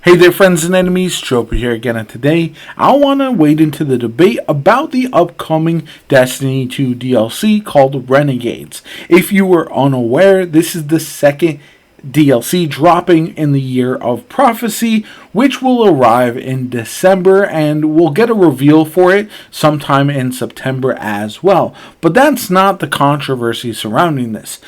Hey there, friends and enemies, Jopa here again, and today I want to wade into the debate about the upcoming Destiny 2 DLC called Renegades. If you were unaware, this is the second DLC dropping in the Year of Prophecy, which will arrive in December, and we'll get a reveal for it sometime in September as well. But that's not the controversy surrounding this.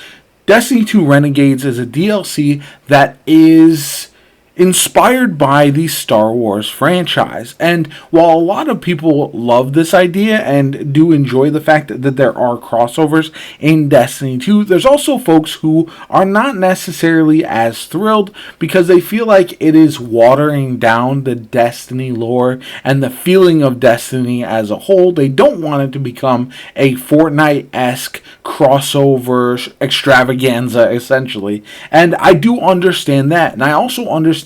Destiny 2 Renegades is a DLC that is inspired by the Star Wars franchise. And while a lot of people love this idea and do enjoy the fact that there are crossovers in Destiny 2, there's also folks who are not necessarily as thrilled because they feel like it is watering down the Destiny lore and the feeling of Destiny as a whole. They don't want it to become a Fortnite-esque crossover extravaganza, essentially. And I do understand that. And I also understand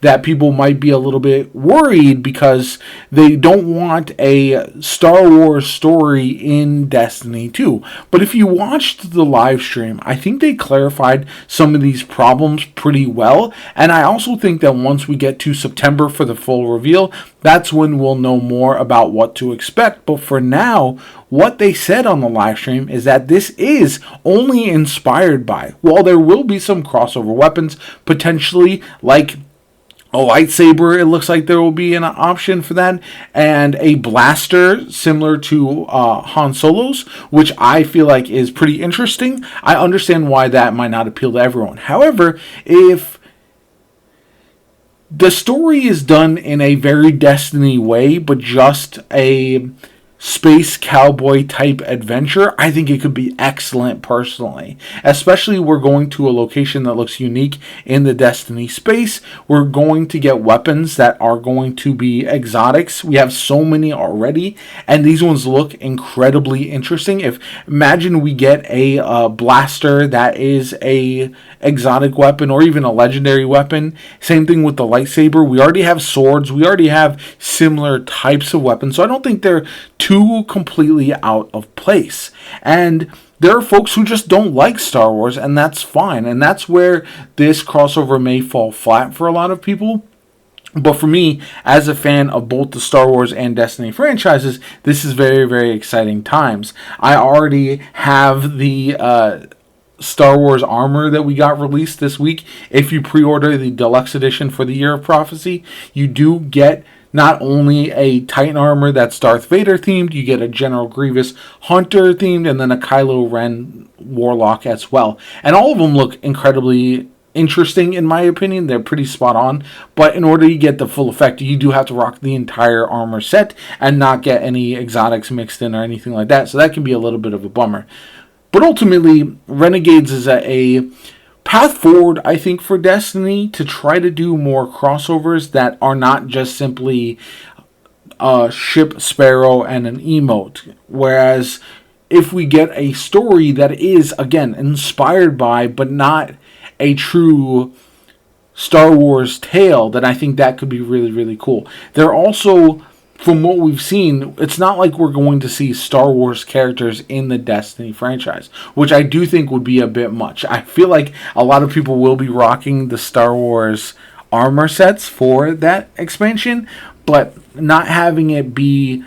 that people might be a little bit worried because they don't want a Star Wars story in Destiny 2. But if you watched the live stream, I think they clarified some of these problems pretty well. And I also think that once we get to September for the full reveal, that's when we'll know more about what to expect. But for now, what they said on the live stream is that this is only inspired by, while there will be some crossover weapons, potentially like a lightsaber, it looks like there will be an option for that, and a blaster similar to Han Solo's, which I feel like is pretty interesting. I understand why that might not appeal to everyone. However, if the story is done in a very Destiny way, but just a space cowboy type adventure, I think it could be excellent personally. Especially we're going to a location that looks unique in the Destiny space. We're going to get weapons that are going to be exotics. We have so many already, and these ones look incredibly interesting. Imagine we get a blaster that is a exotic weapon or even a legendary weapon. Same thing with the lightsaber. We already have swords. We already have similar types of weapons. So I don't think they're too completely out of place. And there are folks who just don't like Star Wars, and that's fine. And that's where this crossover may fall flat for a lot of people. But for me, as a fan of both the Star Wars and Destiny franchises, this is very, very exciting times. I already have the Star Wars armor that we got released this week. If you pre-order the deluxe edition for the Year of Prophecy, you do get not only a Titan armor that's Darth Vader themed, you get a General Grievous Hunter themed, and then a Kylo Ren Warlock as well. And all of them look incredibly interesting in my opinion. They're pretty spot on, but in order to get the full effect, you do have to rock the entire armor set and not get any exotics mixed in or anything like that. So that can be a little bit of a bummer. But ultimately, Renegades is a path forward, I think, for Destiny to try to do more crossovers that are not just simply a ship Sparrow and an emote. Whereas if we get a story that is, again, inspired by, but not a true Star Wars tale, then I think that could be really, really cool. They're also, from what we've seen, it's not like we're going to see Star Wars characters in the Destiny franchise, which I do think would be a bit much. I feel like a lot of people will be rocking the Star Wars armor sets for that expansion, but not having it be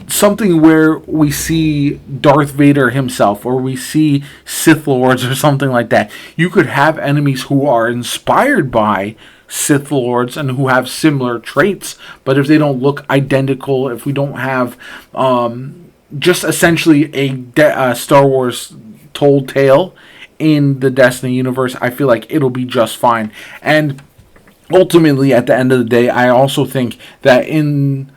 something where we see Darth Vader himself or we see Sith Lords or something like that. You could have enemies who are inspired by Sith Lords and who have similar traits, but if they don't look identical, if we don't have just essentially a Star Wars told tale in the Destiny universe, I feel like it'll be just fine. And ultimately, at the end of the day, I also think that in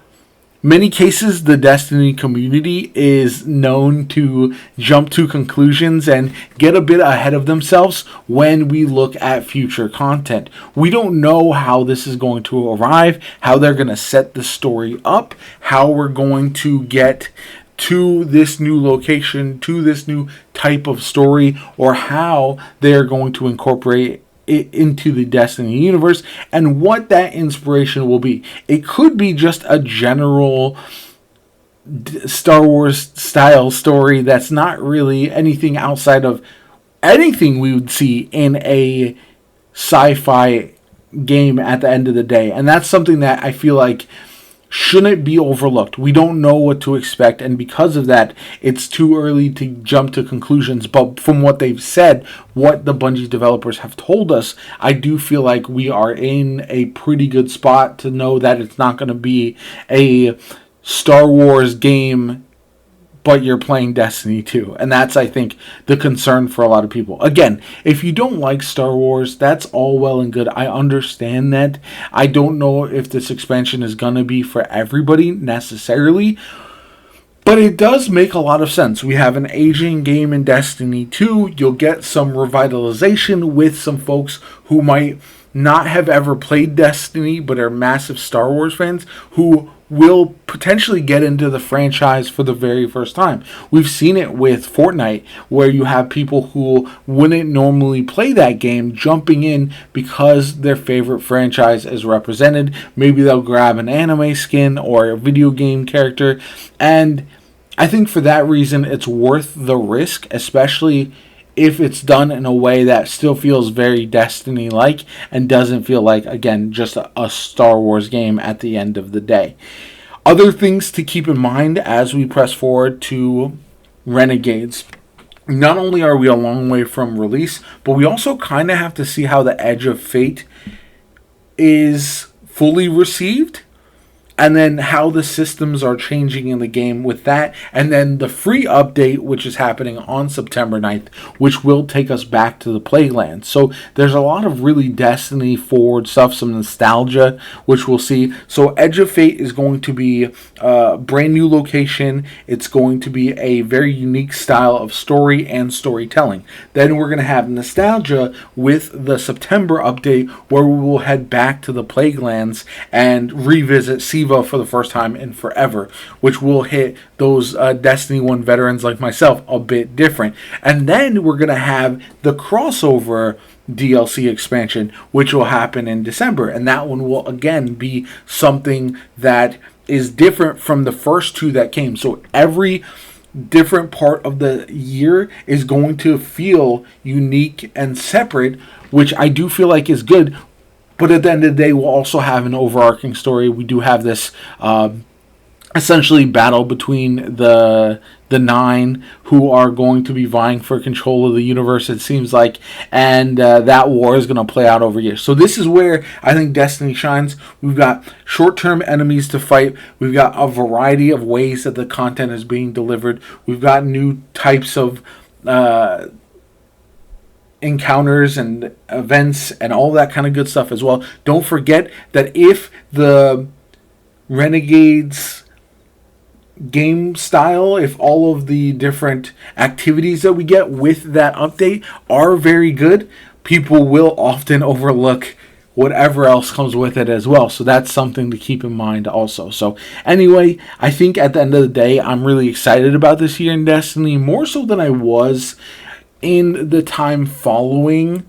many cases, the Destiny community is known to jump to conclusions and get a bit ahead of themselves when we look at future content. We don't know how this is going to arrive, how they're going to set the story up, how we're going to get to this new location, to this new type of story, or how they're going to incorporate it into the Destiny universe and what that inspiration will be. It could be just a general Star Wars style story that's not really anything outside of anything we would see in a sci-fi game at the end of the day. And that's something that I feel like shouldn't be overlooked. We don't know what to expect, and because of that, it's too early to jump to conclusions. But from what they've said, what the Bungie developers have told us, I do feel like we are in a pretty good spot to know that it's not going to be a Star Wars game, but you're playing Destiny 2. And that's, I think, the concern for a lot of people. Again, if you don't like Star Wars, that's all well and good. I understand that. I don't know if this expansion is going to be for everybody necessarily, but it does make a lot of sense. We have an aging game in Destiny 2. You'll get some revitalization with some folks who might not have ever played Destiny, but are massive Star Wars fans who will potentially get into the franchise for the very first time. We've seen it with Fortnite, where you have people who wouldn't normally play that game jumping in because their favorite franchise is represented. Maybe they'll grab an anime skin or a video game character, and I think for that reason it's worth the risk, especially if it's done in a way that still feels very Destiny-like and doesn't feel like, again, just a Star Wars game at the end of the day. Other things to keep in mind as we press forward to Renegades. Not only are we a long way from release, but we also kind of have to see how the Edge of Fate is fully received, and then how the systems are changing in the game with that, and then the free update, which is happening on September 9th, which will take us back to the Plaguelands. So there's a lot of really Destiny forward stuff, some nostalgia, which we'll see. So Edge of Fate is going to be a brand new location. It's going to be a very unique style of story and storytelling. Then we're going to have nostalgia with the September update, where we will head back to the Plaguelands and revisit Siva for the first time in forever, which will hit those Destiny 1 veterans like myself a bit different. And then we're going to have the crossover DLC expansion, which will happen in December. And that one will again be something that is different from the first two that came. So every different part of the year is going to feel unique and separate, which I do feel like is good. But at the end of the day, we'll also have an overarching story. We do have this essentially battle between the 9, who are going to be vying for control of the universe, it seems like. And that war is going to play out over years. So this is where I think Destiny shines. We've got short-term enemies to fight. We've got a variety of ways that the content is being delivered. We've got new types of encounters and events and all that kind of good stuff as well. Don't forget that if the Renegades game style, if all of the different activities that we get with that update are very good, people will often overlook whatever else comes with it as well. So that's something to keep in mind also. So anyway, I think at the end of the day, I'm really excited about this year in Destiny, more so than I was in the time following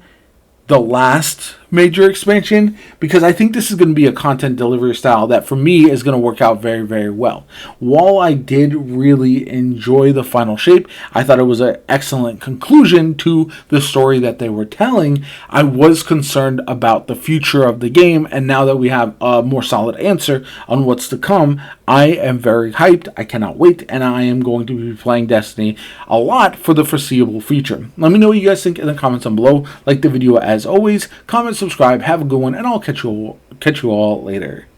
the last major expansion, because I think this is going to be a content delivery style that for me is going to work out very, very well. While I did really enjoy the final shape, I thought it was an excellent conclusion to the story that they were telling, I was concerned about the future of the game, and now that we have a more solid answer on what's to come, I am very hyped. I cannot wait, and I am going to be playing Destiny a lot for the foreseeable future. Let me know what you guys think in the comments down below. Like the video as always, comment, subscribe, have a good one, and I'll catch you all later.